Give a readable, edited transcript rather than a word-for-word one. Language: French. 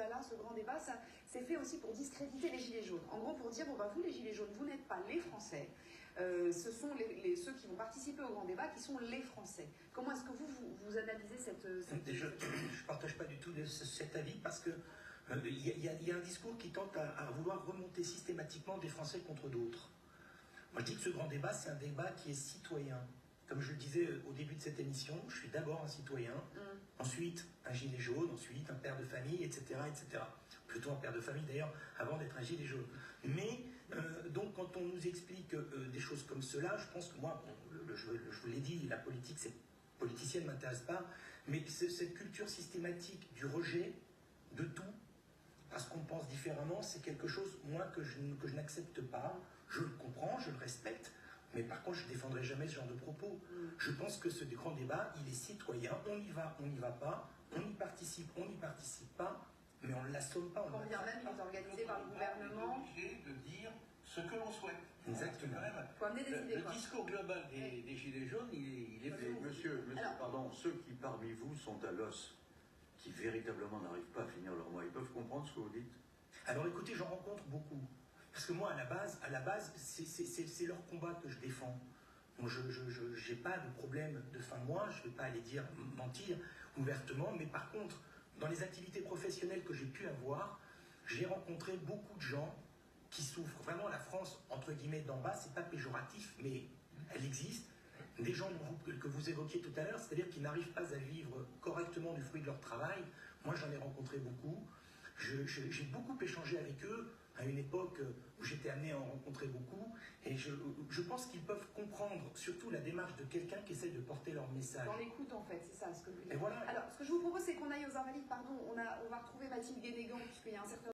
débat-là, ce grand débat, ça c'est fait aussi pour discréditer les Gilets jaunes. En gros, pour dire, bon, bah, vous les Gilets jaunes, vous n'êtes pas les Français. Ce sont ceux qui vont participer au grand débat qui sont les Français. Comment est-ce que vous analysez cette... Déjà, je ne partage pas du tout cet avis parce que il y a un discours qui tente à vouloir remonter systématiquement des Français contre d'autres. Moi, je dis que ce grand débat, c'est un débat qui est citoyen. Comme je le disais au début de cette émission, je suis d'abord un citoyen, ensuite un gilet jaune, ensuite un père de famille, etc., etc. Plutôt un père de famille d'ailleurs, avant d'être un gilet jaune. Mais, donc, quand on nous explique des choses comme cela, je pense que moi, je vous l'ai dit, la politique, cette politicienne ne m'intéresse pas, mais cette culture systématique du rejet de tout, parce qu'on pense différemment, c'est quelque chose, moi, que je n'accepte pas. Je le comprends, je le respecte, mais par contre, je ne défendrai jamais ce genre de propos. Je pense que ce grand débat, il est citoyen, on y va, on n'y va pas, on y participe pas, mais on ne l'assomme pas. Quand bien même il est organisé par le gouvernement. On est obligé de dire ce que l'on souhaite. Exactement. Faut amener des idées, le discours global des Gilets jaunes, il est fait. Monsieur, pardon, ceux qui parmi vous sont à l'os, qui véritablement n'arrivent pas à finir leur mois, ils peuvent comprendre ce que vous dites? Alors écoutez, j'en rencontre beaucoup. Parce que moi, à la base, c'est leur combat que je défends. Donc je n'ai pas de problème de fin de mois, je ne vais pas aller mentir ouvertement, mais par contre, dans les activités professionnelles que j'ai pu avoir, j'ai rencontré beaucoup de gens qui souffrent. Vraiment, la France, entre guillemets, d'en bas, c'est pas péjoratif, mais elle existe. Des gens que vous évoquiez tout à l'heure, c'est-à-dire qui n'arrivent pas à vivre correctement du fruit de leur travail. Moi, j'en ai rencontré beaucoup. J'ai beaucoup échangé avec eux à une époque où j'étais amené à en rencontrer beaucoup. Et je pense qu'ils peuvent comprendre surtout la démarche de quelqu'un qui essaie de porter leur message. Dans l'écoute, en fait, c'est ça ce que vous voulez. Et voilà. Alors, ce que je vous propose, c'est qu'on aille aux Invalides. Pardon, on va retrouver Mathilde Guénégan, puisqu'il y a un certain